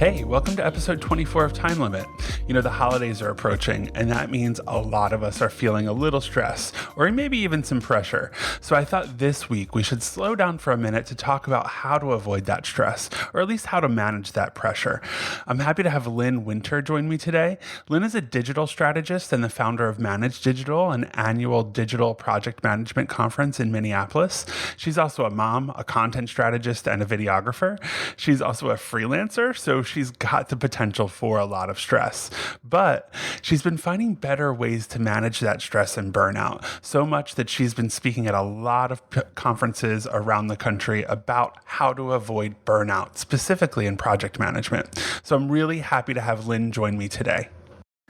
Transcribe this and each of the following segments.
Hey, welcome to episode 24 of Time Limit. You know, the holidays are approaching, and that means a lot of us are feeling a little stress, or maybe even some pressure. So I thought this week we should slow down for a minute to talk about how to avoid that stress, or at least how to manage that pressure. I'm happy to have Lynn Winter join me today. Lynn is a digital strategist and the founder of Manage Digital, an annual digital project management conference in Minneapolis. She's also a mom, a content strategist, and a videographer. She's also a freelancer, so she's got the potential for a lot of stress. But she's been finding better ways to manage that stress and burnout, so much that she's been speaking at a lot of conferences around the country about how to avoid burnout, specifically in project management. So I'm really happy to have Lynn join me today.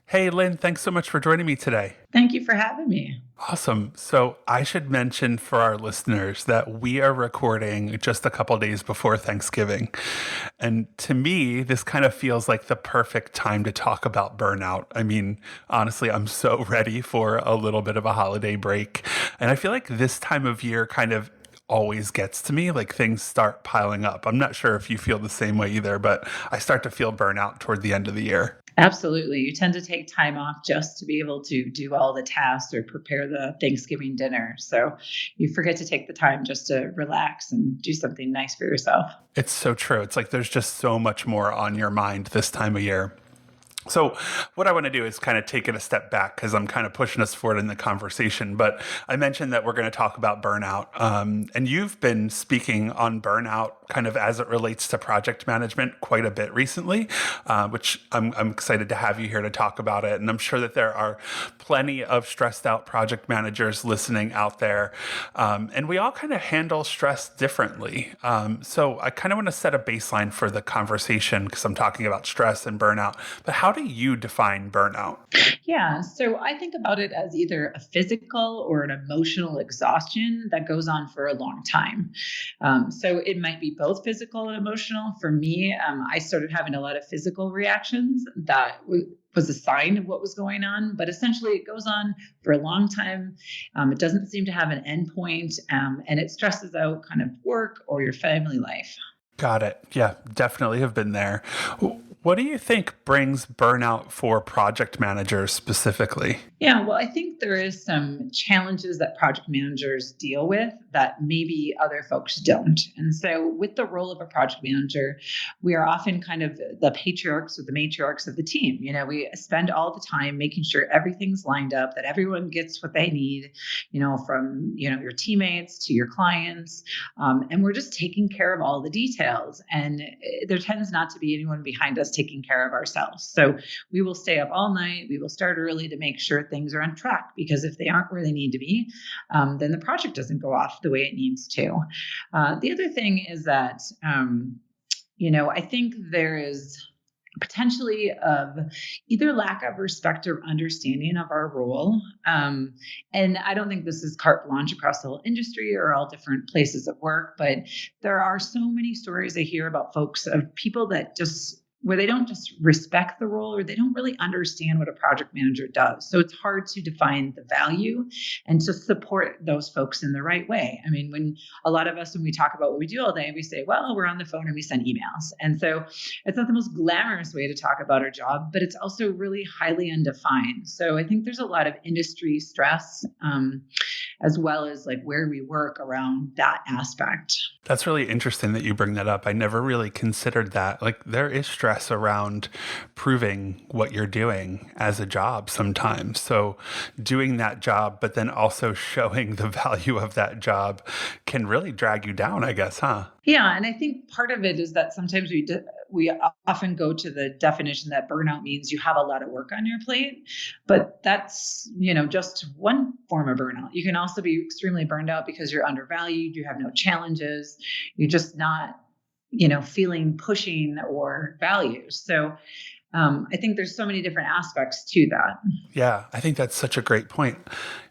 Hey, Lynn, thanks so much for joining me today. Thank you for having me. Awesome. So I should mention for our listeners that we are recording just a couple days before Thanksgiving. And to me, this kind of feels like the perfect time to talk about burnout. I mean, honestly, I'm so ready for a little bit of a holiday break. And I feel like this time of year kind of always gets to me, like things start piling up. I'm not sure if you feel the same way either, but I start to feel burnout toward the end of the year. Absolutely. You tend to take time off just to be able to do all the tasks or prepare the Thanksgiving dinner. So you forget to take the time just to relax and do something nice for yourself. It's so true. It's like there's just so much more on your mind this time of year. So what I want to do is kind of take it a step back because I'm kind of pushing us forward in the conversation. But I mentioned that we're going to talk about burnout. And you've been speaking on burnout kind of as it relates to project management quite a bit recently, which I'm excited to have you here to talk about it. And I'm sure that there are plenty of stressed out project managers listening out there. And we all kind of handle stress differently. So I kind of want to set a baseline for the conversation because I'm talking about stress and burnout. But how do you define burnout? Yeah. So I think about it as either a physical or an emotional exhaustion that goes on for a long time. So it might be both physical and emotional. For me, I started having a lot of physical reactions that was a sign of what was going on, but essentially it goes on for a long time. It doesn't seem to have an end point, and it stresses out kind of work or your family life. Got it. Yeah, definitely have been there. What do you think brings burnout for project managers specifically? Yeah, well, I think there is some challenges that project managers deal with that maybe other folks don't. And so, with the role of a project manager, we are often kind of the patriarchs or the matriarchs of the team. You know, we spend all the time making sure everything's lined up, that everyone gets what they need, from, your teammates to your clients. And we're just taking care of all the details. And there tends not to be anyone behind us taking care of ourselves. So, we will stay up all night. We will start early to make sure things are on track, because if they aren't where they need to be, then the project doesn't go off the way it needs to. The other thing is that, I think there is potentially of either lack of respect or understanding of our role. And I don't think this is carte blanche across the whole industry or all different places of work, but there are so many stories I hear about folks of people that just where they don't just respect the role or they don't really understand what a project manager does. So it's hard to define the value and to support those folks in the right way. I mean, when a lot of us, when we talk about what we do all day, we say, well, we're on the phone and we send emails. And so it's not the most glamorous way to talk about our job, but it's also really highly undefined. So I think there's a lot of industry stress, as well as like where we work around that aspect. That's really interesting that you bring that up. I never really considered that. Like there is stress around proving what you're doing as a job sometimes. So doing that job, but then also showing the value of that job can really drag you down, I guess, huh? Yeah, and I think part of it is that sometimes we often go to the definition that burnout means you have a lot of work on your plate, but that's just one form of burnout. You can also be extremely burned out because you're undervalued, you have no challenges, you're just not feeling pushing or values. So I think there's so many different aspects to that. Yeah, I think that's such a great point.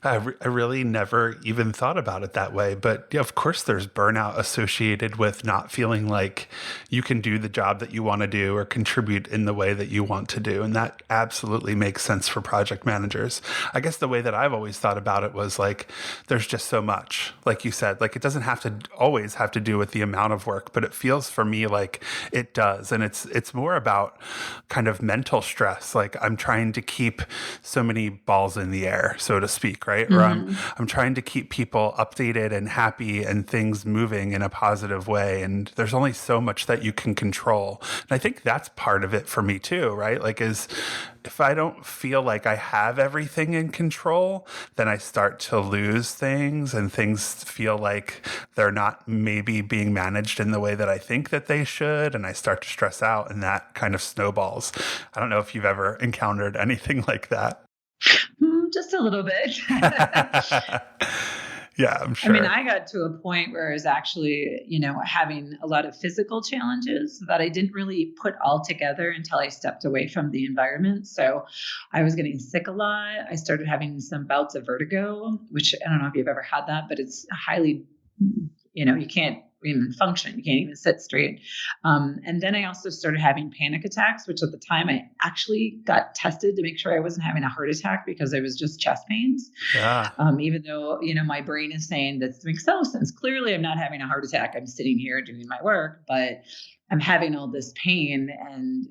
I really never even thought about it that way. But yeah, of course, there's burnout associated with not feeling like you can do the job that you want to do or contribute in the way that you want to do. And that absolutely makes sense for project managers. I guess the way that I've always thought about it was like, there's just so much. Like you said, like it doesn't have to always have to do with the amount of work, but it feels for me like it does. And it's more about kind of mental stress. Like I'm trying to keep so many balls in the air, so to speak, right? Or Mm-hmm. I'm trying to keep people updated and happy and things moving in a positive way. And there's only so much that you can control. And I think that's part of it for me too, right? Like is if I don't feel like I have everything in control, then I start to lose things and things feel like they're not maybe being managed in the way that I think that they should. And I start to stress out and that kind of snowballs. I don't know if you've ever encountered anything like that. Just a little bit. Yeah, I'm I mean, sure. I got to a point where I was actually, having a lot of physical challenges that I didn't really put all together until I stepped away from the environment. So I was getting sick a lot. I started having some bouts of vertigo, which I don't know if you've ever had that, but it's highly, you can't even function. You can't even sit straight. And then I also started having panic attacks, which at the time I actually got tested to make sure I wasn't having a heart attack because it was just chest pains. Yeah. Even though, my brain is saying that makes no sense. Clearly, I'm not having a heart attack. I'm sitting here doing my work, but I'm having all this pain and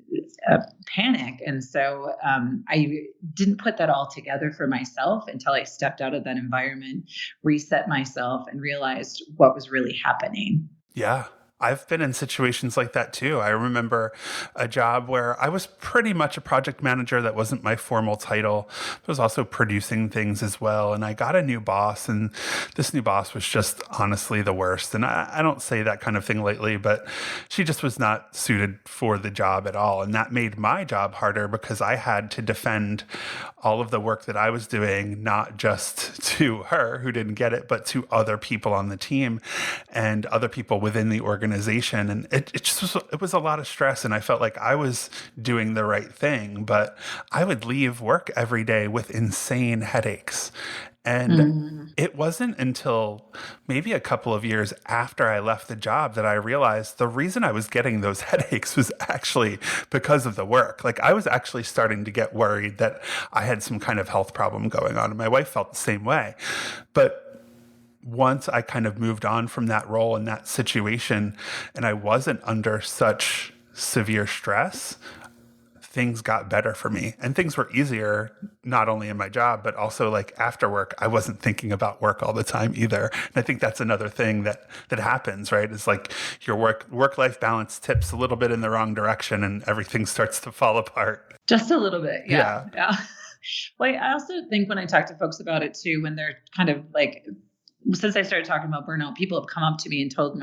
panic. And so I didn't put that all together for myself until I stepped out of that environment, reset myself, and realized what was really happening. Yeah. I've been in situations like that too. I remember a job where I was pretty much a project manager. That wasn't my formal title. I was also producing things as well. And I got a new boss, and this new boss was just honestly the worst. And I don't say that kind of thing lightly, but she just was not suited for the job at all. And that made my job harder because I had to defend all of the work that I was doing, not just to her who didn't get it, but to other people on the team and other people within the organization. And it was a lot of stress. And I felt like I was doing the right thing, but I would leave work every day with insane headaches. And Mm. it wasn't until maybe a couple of years after I left the job that I realized the reason I was getting those headaches was actually because of the work. Like I was actually starting to get worried that I had some kind of health problem going on. And my wife felt the same way. But once I kind of moved on from that role and that situation, and I wasn't under such severe stress, things got better for me and things were easier, not only in my job, but also like after work. I wasn't thinking about work all the time either. And I think that's another thing that happens, right? It's like your work-life balance tips a little bit in the wrong direction and everything starts to fall apart. Just a little bit. Yeah. Yeah. Yeah. Well, I also think when I talk to folks about it too, when they're kind of like, since I started talking about burnout, people have come up to me and told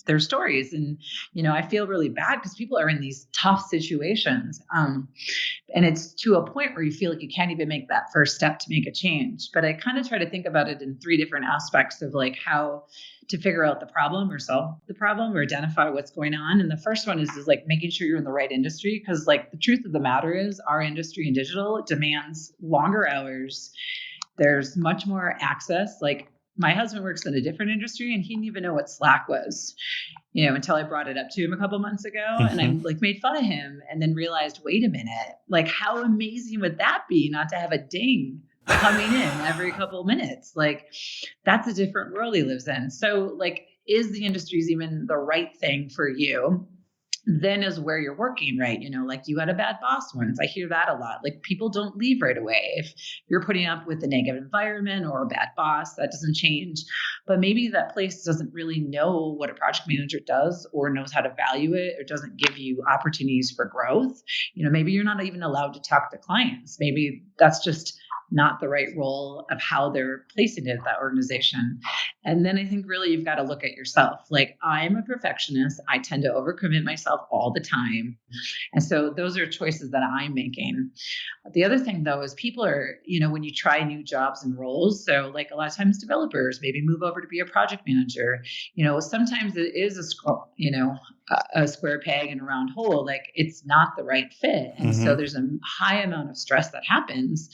their stories. And, I feel really bad because people are in these tough situations. And it's to a point where you feel like you can't even make that first step to make a change. But I kind of try to think about it in three different aspects of like how to figure out the problem or solve the problem or identify what's going on. And the first one is like making sure you're in the right industry. Because like the truth of the matter is our industry in digital demands longer hours. There's much more access. Like my husband works in a different industry and he didn't even know what Slack was, until I brought it up to him a couple months ago. And I Hmm. like made fun of him and then realized, wait a minute, like how amazing would that be not to have a ding coming in every couple minutes? Like that's a different world he lives in. So like, is the industries even the right thing for you? Then is where you're working, right? Like you had a bad boss once. I hear that a lot. Like people don't leave right away. If you're putting up with a negative environment or a bad boss, that doesn't change. But maybe that place doesn't really know what a project manager does or knows how to value it or doesn't give you opportunities for growth. Maybe you're not even allowed to talk to clients. Maybe that's just not the right role of how they're placing it at that organization. And then I think really you've got to look at yourself. Like, I'm a perfectionist. I tend to overcommit myself all the time. And so those are choices that I'm making. The other thing, though, is people are, when you try new jobs and roles, so like a lot of times developers maybe move over to be a project manager, sometimes it is a square peg in a round hole, like it's not the right fit. And so there's a high amount of stress that happens.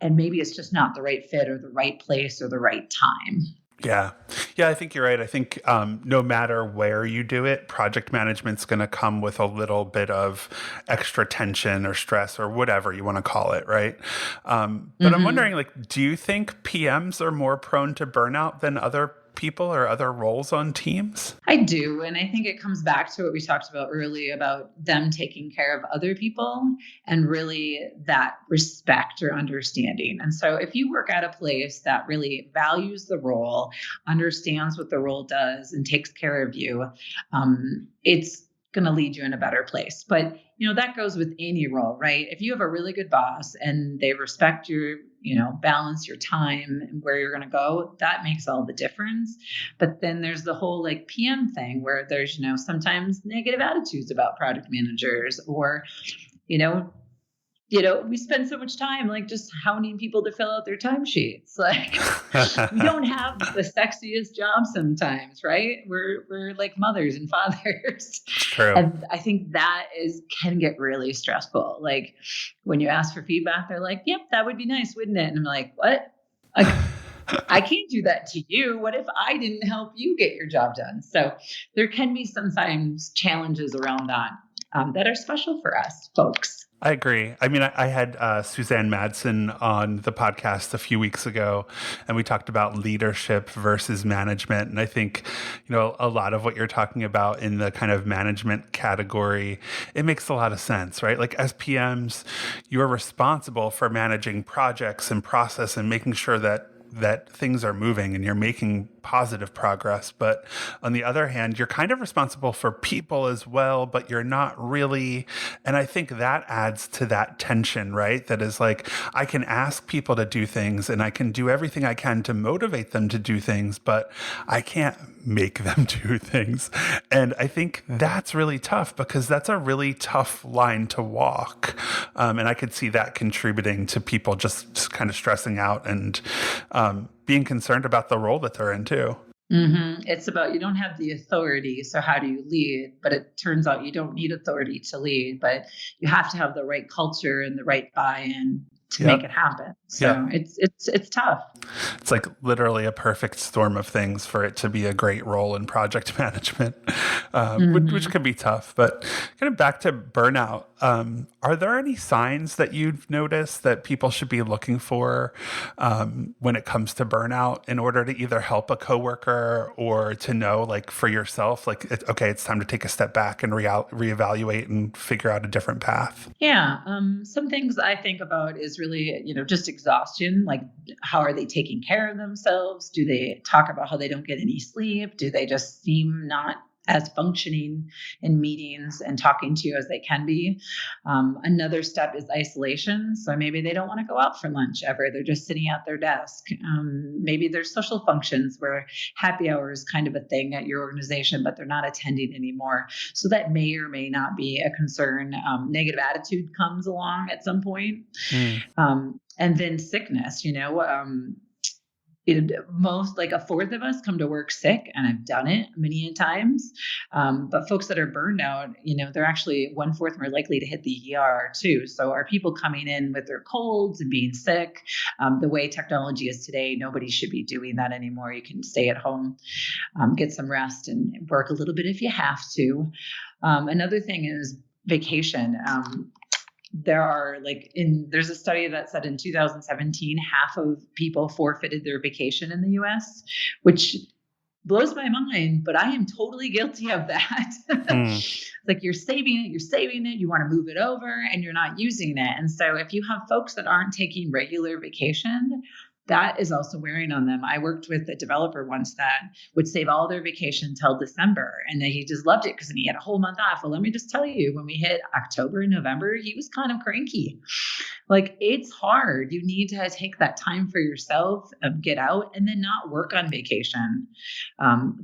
And maybe it's just not the right fit or the right place or the right time. Yeah. Yeah, I think you're right. I think no matter where you do it, project management's going to come with a little bit of extra tension or stress or whatever you want to call it, right? But I'm wondering, like, do you think PMs are more prone to burnout than other people or other roles on teams? I do. And I think it comes back to what we talked about earlier about them taking care of other people and really that respect or understanding. And so if you work at a place that really values the role, understands what the role does, and takes care of you, it's going to lead you in a better place. But that goes with any role, right? If you have a really good boss and they respect your, balance, your time, and where you're going to go, that makes all the difference. But then there's the whole like PM thing where there's, sometimes negative attitudes about product managers, or, we spend so much time like just hounding people to fill out their timesheets. Like, we don't have the sexiest job sometimes, right? We're like mothers and fathers. True. And I think that can get really stressful. Like, when you ask for feedback, they're like, yep, that would be nice, wouldn't it? And I'm like, what? Like, I can't do that to you. What if I didn't help you get your job done? So there can be sometimes challenges around that that are special for us folks. I agree. I mean, I had Suzanne Madsen on the podcast a few weeks ago, and we talked about leadership versus management. And I think, a lot of what you're talking about in the kind of management category, it makes a lot of sense, right? Like, as PMs, you're responsible for managing projects and process and making sure that things are moving and you're making positive progress. But on the other hand, you're kind of responsible for people as well, but you're not really. And I think that adds to that tension, right? That is like, I can ask people to do things and I can do everything I can to motivate them to do things, but I can't make them do things. And I think that's really tough because that's a really tough line to walk. And I could see that contributing to people just kind of stressing out and being concerned about the role that they're in too. It's about, you don't have the authority, so how do you lead? But it turns out you don't need authority to lead, but you have to have the right culture and the right buy-in to make it happen. So it's tough. It's like literally a perfect storm of things for it to be a great role in project management, which can be tough. But kind of back to burnout, are there any signs that you've noticed that people should be looking for when it comes to burnout in order to either help a coworker or to know, like, for yourself, like, it's time to take a step back and reevaluate and figure out a different path? Yeah. Some things I think about is really, just exhaustion. Like, how are they taking care of themselves? Do they talk about how they don't get any sleep? Do they just seem not as functioning in meetings and talking to you as they can be? Another step is isolation. So maybe they don't want to go out for lunch ever. They're just sitting at their desk. Maybe there's social functions where happy hour is kind of a thing at your organization, but they're not attending anymore. So that may or may not be a concern. Negative attitude comes along at some point. And then sickness, most, like, a fourth of us come to work sick, and I've done it many times. But folks that are burned out, they're actually 1/4 more likely to hit the ER too. So are people coming in with their colds and being sick? The way technology is today, nobody should be doing that anymore. You can stay at home, get some rest, and work a little bit if you have to. Another thing is vacation. There's a study that said in 2017, half of people forfeited their vacation in the US, which blows my mind, but I am totally guilty of that. Like, you're saving it, you want to move it over and you're not using it. And so if you have folks that aren't taking regular vacation, that is also wearing on them. I worked with a developer once that would save all their vacation till December, and then he just loved it because he had a whole month off. Well, let me just tell you, when we hit October and November, he was kind of cranky. Like, it's hard. You need to take that time for yourself, get out, and then not work on vacation.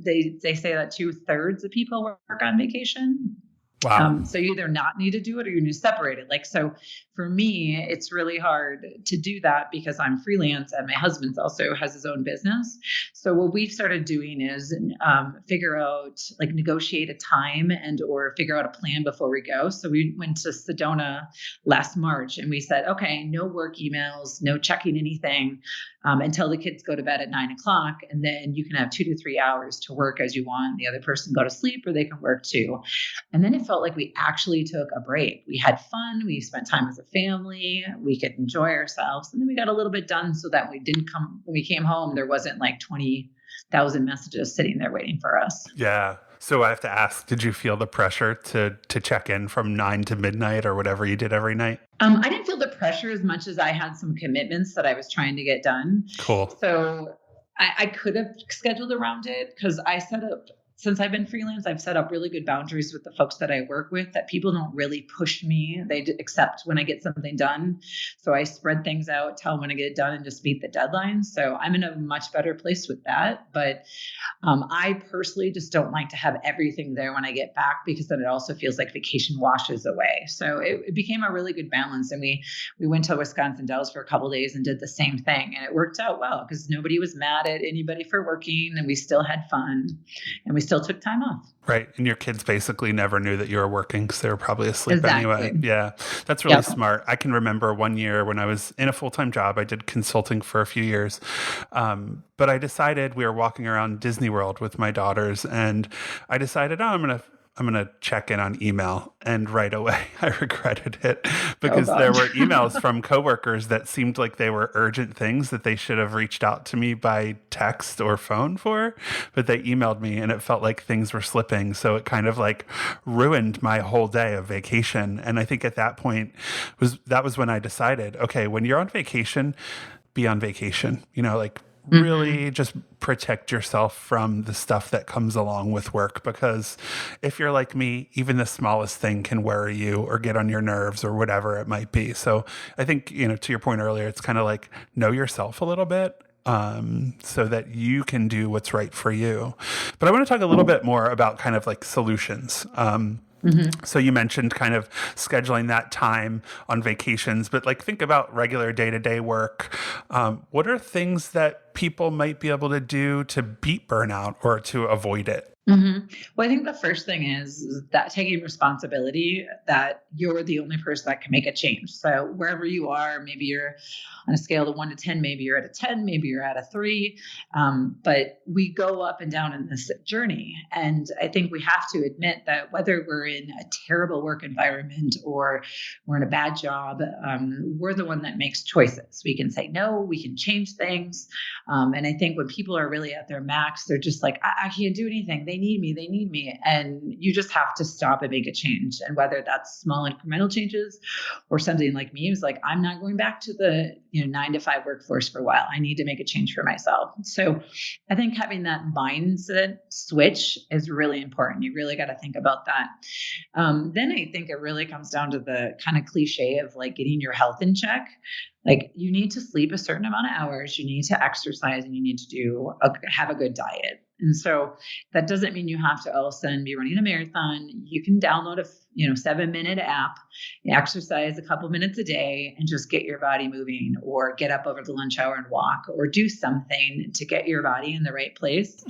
They say that 2/3 of people work on vacation. Wow. So you either not need to do it or you need to separate it. Like, so for me, it's really hard to do that because I'm freelance and my husband's also has his own business. So what we've started doing is figure out, like, negotiate a time and or figure out a plan before we go. So we went to Sedona last March and we said, okay, no work emails, no checking anything until the kids go to bed at 9 o'clock. And then you can have 2 to 3 hours to work as you want. The other person go to sleep or they can work too. And then it felt like we actually took a break. We had fun. We spent time as a family. We could enjoy ourselves. And then we got a little bit done so that when we came home, there wasn't like 20,000 messages sitting there waiting for us. Yeah. So I have to ask, did you feel the pressure to check in from 9 to midnight or whatever you did every night? I didn't feel the pressure as much as I had some commitments that I was trying to get done. Cool. So I could have scheduled around it because since I've been freelance, I've set up really good boundaries with the folks that I work with, that people don't really push me. They accept when I get something done. So I spread things out, tell them when I get it done, and just meet the deadline. So I'm in a much better place with that. But I personally just don't like to have everything there when I get back, because then it also feels like vacation washes away. So it became a really good balance. And we went to Wisconsin Dells for a couple of days and did the same thing. And it worked out well because nobody was mad at anybody for working, and we still had fun, and we still took time off. Right. And your kids basically never knew that you were working because they were probably asleep Exactly. anyway. Yeah. That's really smart. I can remember one year when I was in a full-time job, I did consulting for a few years. But I decided, we were walking around Disney World with my daughters, and I decided, I'm going to check in on email. And right away, I regretted it because there were emails from coworkers that seemed like they were urgent things that they should have reached out to me by text or phone for, but they emailed me and it felt like things were slipping. So it kind of like ruined my whole day of vacation. And I think at that point that was when I decided, okay, when you're on vacation, be on vacation, really just protect yourself from the stuff that comes along with work, because if you're like me, even the smallest thing can worry you or get on your nerves or whatever it might be. So I think, to your point earlier, it's kind of like know yourself a little bit so that you can do what's right for you. But I want to talk a little bit more about kind of like solutions. So you mentioned kind of scheduling that time on vacations, but like think about regular day-to-day work. What are things that people might be able to do to beat burnout or to avoid it? Well, I think the first thing is that taking responsibility that you're the only person that can make a change. So wherever you are, maybe you're on a scale of 1 to 10, maybe you're at a 10, maybe you're at a 3. But we go up and down in this journey. And I think we have to admit that whether we're in a terrible work environment or we're in a bad job, we're the one that makes choices. We can say no, we can change things. And I think when people are really at their max, they're just like, I can't do anything. They need me. And you just have to stop and make a change. And whether that's small incremental changes or something like me, who's like, I'm not going back to the 9 to 5 workforce for a while. I need to make a change for myself. So I think having that mindset switch is really important. You really got to think about that. Then I think it really comes down to the kind of cliche of like getting your health in check. Like, you need to sleep a certain amount of hours, you need to exercise, and you need to have a good diet. And so that doesn't mean you have to all of a sudden be running a marathon. You can download a 7-minute app, exercise a couple minutes a day, and just get your body moving, or get up over the lunch hour and walk, or do something to get your body in the right place.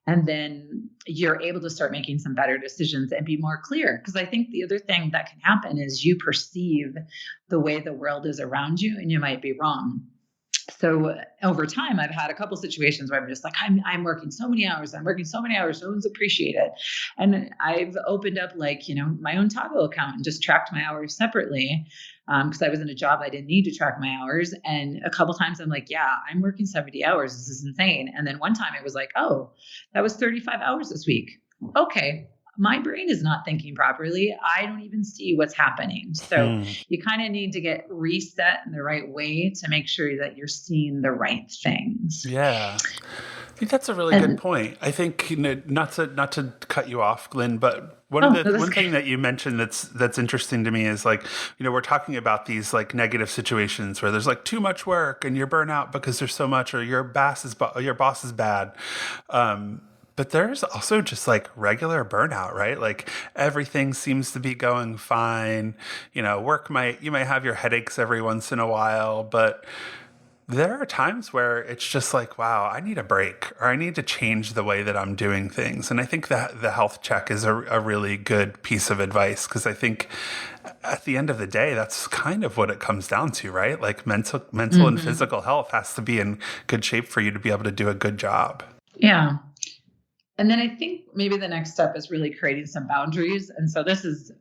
And then you're able to start making some better decisions and be more clear. Because I think the other thing that can happen is you perceive the way the world is around you, and you might be wrong. So over time, I've had a couple situations where I'm just like, I'm working so many hours. No one's appreciate it. And I've opened up my own Toggle account and just tracked my hours separately. Because I was in a job I didn't need to track my hours. And a couple times I'm like, yeah, I'm working 70 hours. This is insane. And then one time it was like, oh, that was 35 hours this week. Okay. my brain is not thinking properly. I don't even see what's happening. So Hmm. you kind of need to get reset in the right way to make sure that you're seeing the right things. Yeah. I think that's a really good And point. I think, not to cut you off, Lynn, but oh, no, that's one great. thing that you mentioned that's interesting to me is like, we're talking about these like negative situations where there's like too much work and you're burnt out because there's so much, or your boss is bad. But there's also just like regular burnout, right? Like everything seems to be going fine. You might have your headaches every once in a while, but there are times where it's just like, wow, I need a break, or I need to change the way that I'm doing things. And I think that the health check is a really good piece of advice, because I think at the end of the day, that's kind of what it comes down to, right? Like mental and Mhm. physical health has to be in good shape for you to be able to do a good job. Yeah. And then I think maybe the next step is really creating some boundaries. And so this is,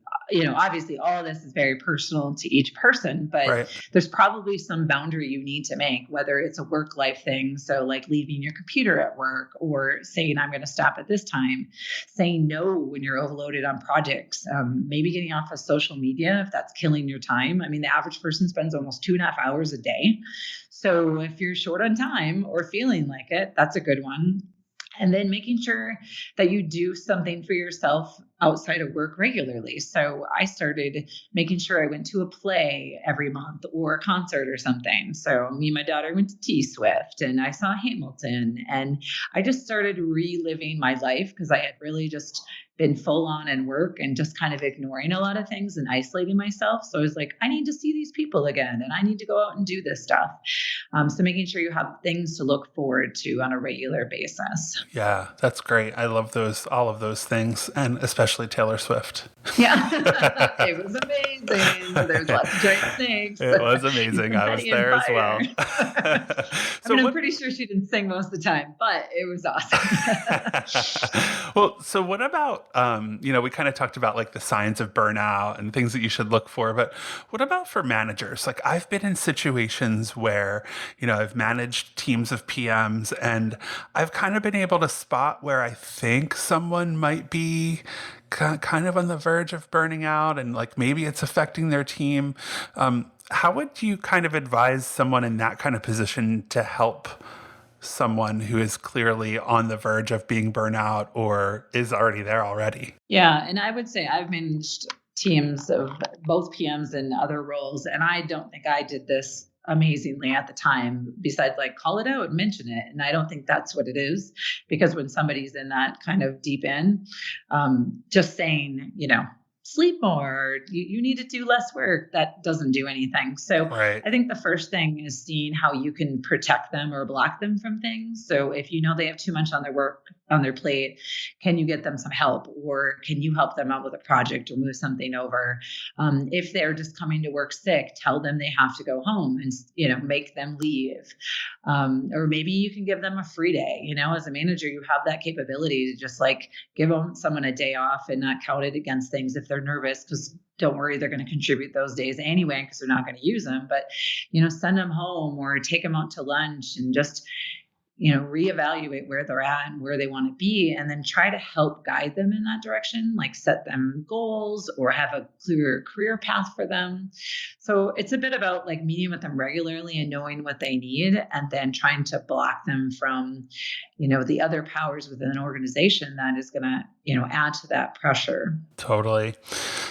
obviously all of this is very personal to each person, but Right. there's probably some boundary you need to make, whether it's a work life thing. So, like leaving your computer at work, or saying, I'm going to stop at this time, saying no when you're overloaded on projects, maybe getting off of social media if that's killing your time. I mean, the average person spends almost 2.5 hours a day. So, if you're short on time or feeling like it, that's a good one. And then making sure that you do something for yourself outside of work regularly. So I started making sure I went to a play every month, or a concert or something. So me and my daughter went to T Swift, and I saw Hamilton, and I just started reliving my life, because I had really just been full on in work and just kind of ignoring a lot of things and isolating myself. So I was like, I need to see these people again, and I need to go out and do this stuff. So making sure you have things to look forward to on a regular basis. Yeah, that's great. I love all of those things, and especially Taylor Swift. Yeah, it was amazing. There's lots of giant snakes It was and amazing. I was confetti and there as fire. well. I So mean, I'm what pretty sure she didn't sing most of the time, but it was awesome. Well, so what about, we kind of talked about like the signs of burnout and things that you should look for, but what about for managers? Like I've been in situations where, I've managed teams of PMs, and I've kind of been able to spot where I think someone might be kind of on the verge of burning out, and like maybe it's affecting their team. How would you kind of advise someone in that kind of position to help someone who is clearly on the verge of being burnout or is already there already? Yeah, and I would say I've managed teams of both PMs and other roles, and I don't think I did this amazingly at the time, besides like call it out, mention it. And I don't think that's what it is, because when somebody's in that kind of deep end, just saying, sleep more, you need to do less work, that doesn't do anything. So Right. I think the first thing is seeing how you can protect them or block them from things. So if you know they have too much on their plate, can you get them some help, or can you help them out with a project or move something over? If they're just coming to work sick, tell them they have to go home, and make them leave. Or maybe you can give them a free day. As a manager, you have that capability to just like give someone a day off and not count it against things if they're nervous, because don't worry, they're going to contribute those days anyway, because they're not going to use them. But send them home, or take them out to lunch, and just reevaluate where they're at and where they want to be, and then try to help guide them in that direction, like set them goals or have a clear career path for them. So it's a bit about like meeting with them regularly and knowing what they need, and then trying to block them from, the other powers within an organization that is going to, add to that pressure. Totally.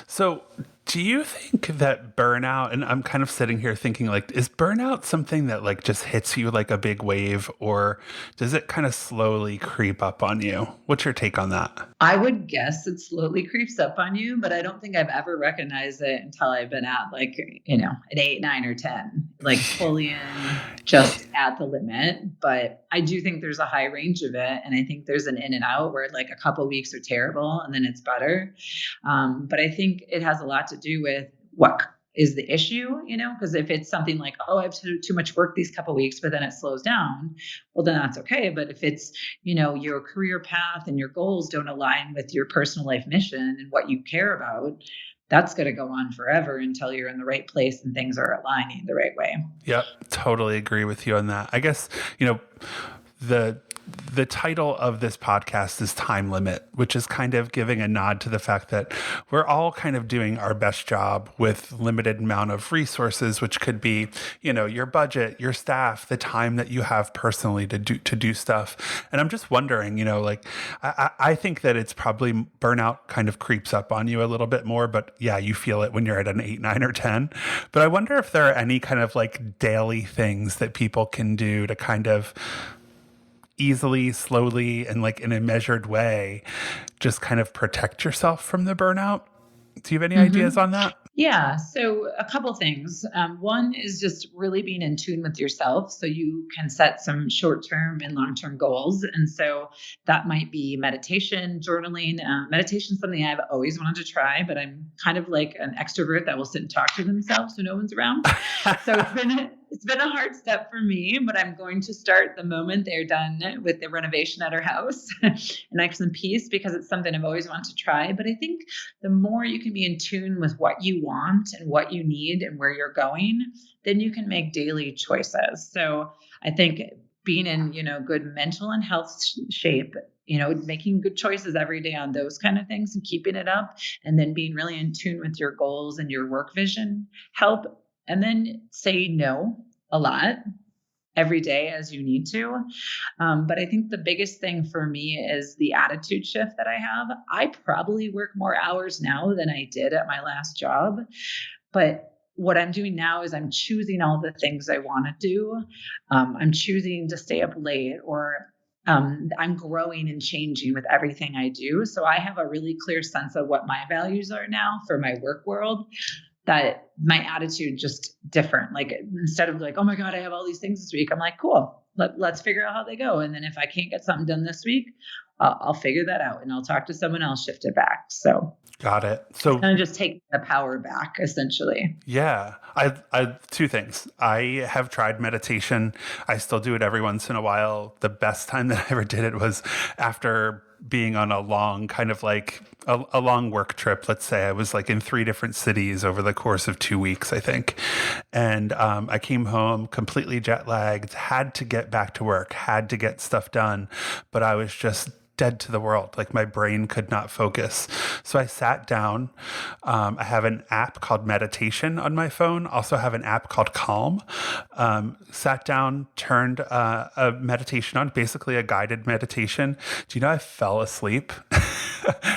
So, do you think that burnout, and I'm kind of sitting here thinking like, is burnout something that like just hits you like a big wave, or does it kind of slowly creep up on you? What's your take on that? I would guess it slowly creeps up on you, but I don't think I've ever recognized it until I've been at like, an 8, 9, or 10, like fully in, just at the limit. But I do think there's a high range of it. And I think there's an in and out where like a couple weeks are terrible and then it's better. But I think it has a lot to do with what is the issue, because if it's something like, oh, I have too much work these couple weeks, but then it slows down, well, then that's okay. But if it's, your career path and your goals don't align with your personal life mission and what you care about, that's going to go on forever until you're in the right place and things are aligning the right way. Yep, totally agree with you on that. I guess, the the title of this podcast is Time Limit, which is kind of giving a nod to the fact that we're all kind of doing our best job with limited amount of resources, which could be, your budget, your staff, the time that you have personally to do stuff. And I'm just wondering, I think that it's probably burnout kind of creeps up on you a little bit more, but yeah, you feel it when you're at an 8, 9, or 10. But I wonder if there are any kind of like daily things that people can do to kind of easily, slowly, and like in a measured way, just kind of protect yourself from the burnout. Do you have any ideas on that? Yeah. So a couple things. One is just really being in tune with yourself so you can set some short-term and long-term goals. And so that might be meditation, journaling. Meditation is something I've always wanted to try, but I'm kind of like an extrovert that will sit and talk to themselves when no one's around. So it's been a hard step for me, but I'm going to start the moment they're done with the renovation at our house and I have some peace because it's something I've always wanted to try. But I think the more you can be in tune with what you want and what you need and where you're going, then you can make daily choices. So I think being in, good mental and health shape, making good choices every day on those kind of things and keeping it up, and then being really in tune with your goals and your work vision help. And then say no a lot every day as you need to. But I think the biggest thing for me is the attitude shift that I have. I probably work more hours now than I did at my last job. But what I'm doing now is I'm choosing all the things I want to do. I'm choosing to stay up late, or I'm growing and changing with everything I do. So I have a really clear sense of what my values are now for my work world, that my attitude just different. Like instead of like, oh my God, I have all these things this week, I'm like, cool, let's figure out how they go. And then if I can't get something done this week, I'll figure that out and I'll talk to someone else, shift it back. So got it. So kind of just take the power back, essentially. Yeah, I two things. I have tried meditation. I still do it every once in a while. The best time that I ever did it was after being on a long kind of like a long work trip. Let's say I was like in 3 different cities over the course of 2 weeks, I think. And I came home completely jet lagged, had to get back to work, had to get stuff done, but I was just dead to the world. Like my brain could not focus. So I sat down. I have an app called Meditation on my phone. Also have an app called Calm. Sat down, turned a meditation on, basically a guided meditation. Do you know I fell asleep?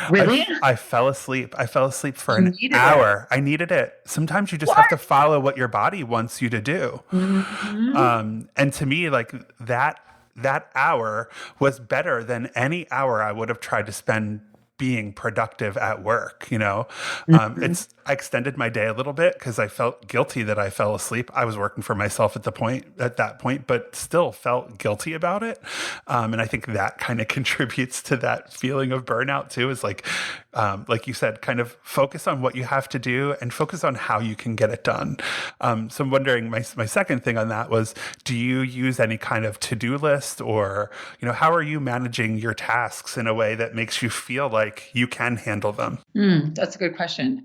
Really? I fell asleep. I fell asleep for an hour. I needed it. Sometimes you just have to follow what your body wants you to do. And to me, like that hour was better than any hour I would have tried to spend being productive at work. I extended my day a little bit because I felt guilty that I fell asleep. I was working for myself at that point, but still felt guilty about it. And I think that kind of contributes to that feeling of burnout too, is like you said, kind of focus on what you have to do and focus on how you can get it done. So I'm wondering, my second thing on that was, do you use any kind of to-do list, or, how are you managing your tasks in a way that makes you feel like you can handle them? That's a good question.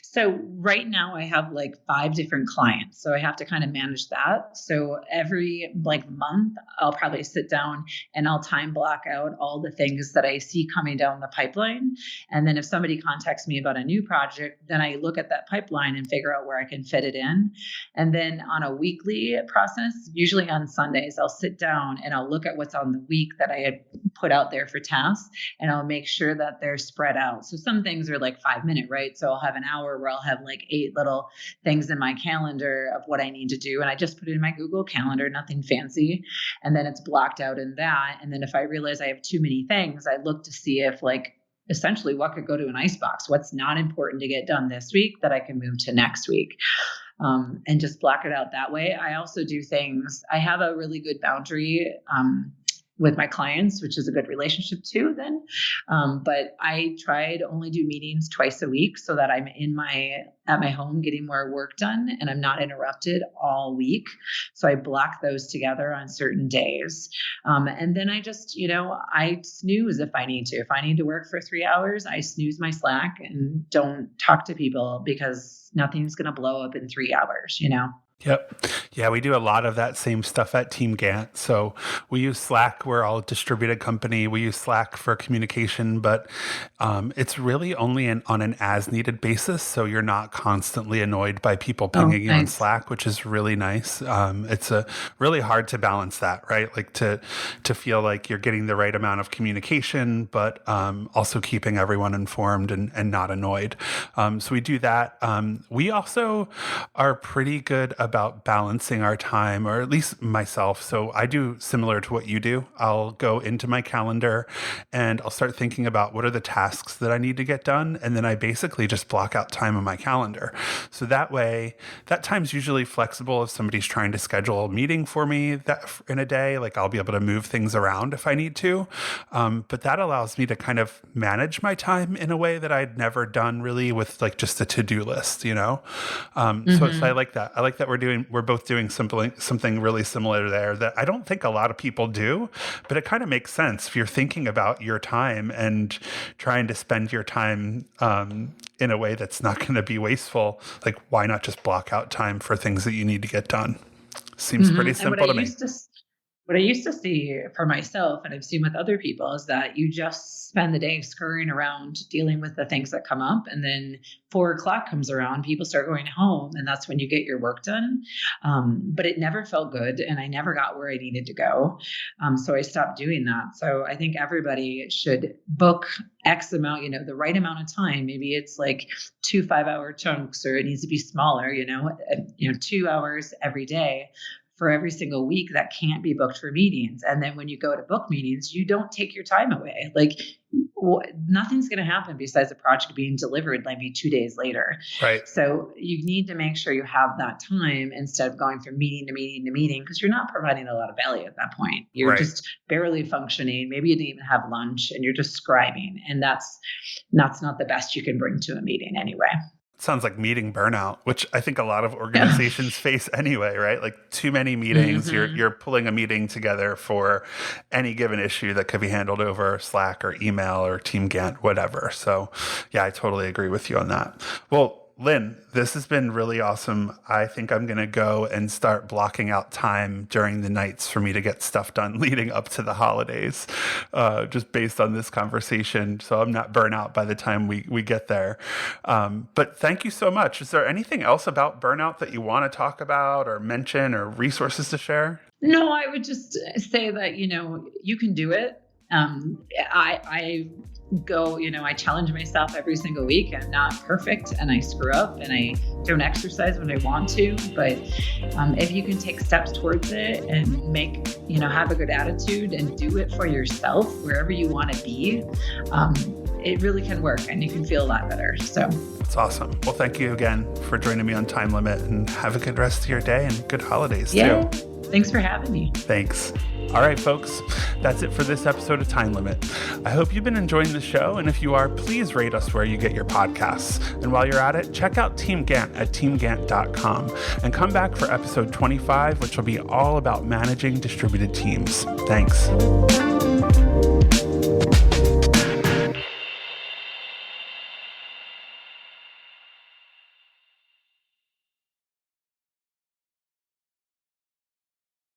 So right now I have like 5 different clients, so I have to kind of manage that. So every like month, I'll probably sit down and I'll time block out all the things that I see coming down the pipeline. And then if somebody contacts me about a new project, then I look at that pipeline and figure out where I can fit it in. And then on a weekly process, usually on Sundays, I'll sit down and I'll look at what's on the week that I had put out there for tasks, and I'll make sure that they're spread out. So some things are like 5-minute, right? So I'll have an hour where I'll have like 8 little things in my calendar of what I need to do. And I just put it in my Google Calendar, nothing fancy. And then it's blocked out in that. And then if I realize I have too many things, I look to see if like essentially what could go to an icebox, what's not important to get done this week that I can move to next week. And just block it out that way. I also do things, I have a really good boundary with my clients, which is a good relationship too then. But I try to only do meetings twice a week so that I'm at my home getting more work done and I'm not interrupted all week. So I block those together on certain days. And then I just, I snooze if I need to. If I need to work for 3 hours, I snooze my Slack and don't talk to people because nothing's going to blow up in 3 hours. Yep. Yeah, we do a lot of that same stuff at TeamGantt. So we use Slack. We're all a distributed company. We use Slack for communication, but it's really only on an as-needed basis. So you're not constantly annoyed by people Oh, pinging you on nice. Slack, which is really nice. It's a really hard to balance that, right? Like to feel like you're getting the right amount of communication, but also keeping everyone informed and not annoyed. So we do that. We also are pretty good about balancing our time, or at least myself. So I do similar to what you do. I'll go into my calendar and I'll start thinking about what are the tasks that I need to get done. And then I basically just block out time on my calendar. So that way, that time's usually flexible. If somebody's trying to schedule a meeting for me that in a day, like I'll be able to move things around if I need to. But that allows me to kind of manage my time in a way that I'd never done really with like just a to-do list, you know? So I like that. I like that we're both doing something really similar there that I don't think a lot of people do, but it kind of makes sense if you're thinking about your time and trying to spend your time in a way that's not going to be wasteful. Like, why not just block out time for things that you need to get done? Seems pretty And simple to me. what I used to see for myself, and I've seen with other people, is that you just spend the day scurrying around dealing with the things that come up. And then 4 o'clock comes around, people start going home, and that's when you get your work done. But it never felt good, and I never got where I needed to go. So I stopped doing that. So I think everybody should book X amount, the right amount of time. Maybe it's like 2 5-hour chunks, or it needs to be smaller, 2 hours every day for every single week that can't be booked for meetings. And then when you go to book meetings, you don't take your time away. Like nothing's going to happen besides the project being delivered maybe 2 days later. Right. So you need to make sure you have that time instead of going from meeting to meeting to meeting, because you're not providing a lot of value at that point. You're Right. just barely functioning. Maybe you didn't even have lunch and you're just scribing. And that's not the best you can bring to a meeting anyway. Sounds like meeting burnout, which I think a lot of organizations face anyway, right? Like too many meetings, you're pulling a meeting together for any given issue that could be handled over Slack or email or TeamGantt, whatever. So yeah, I totally agree with you on that. Well, Lynn, this has been really awesome. I think I'm going to go and start blocking out time during the nights for me to get stuff done leading up to the holidays, just based on this conversation. So I'm not burnout by the time we get there. But thank you so much. Is there anything else about burnout that you want to talk about or mention or resources to share? No, I would just say that, you can do it. I go, I challenge myself every single week. I'm not perfect and I screw up and I don't exercise when I want to, but if you can take steps towards it and make, have a good attitude and do it for yourself, wherever you want to be, it really can work and you can feel a lot better. So that's awesome. Well, thank you again for joining me on Time Limit, and have a good rest of your day and good holidays too. Thanks for having me. Thanks. All right, folks, that's it for this episode of Time Limit. I hope you've been enjoying the show, and if you are, please rate us where you get your podcasts. And while you're at it, check out TeamGantt at teamgantt.com and come back for episode 25, which will be all about managing distributed teams. Thanks.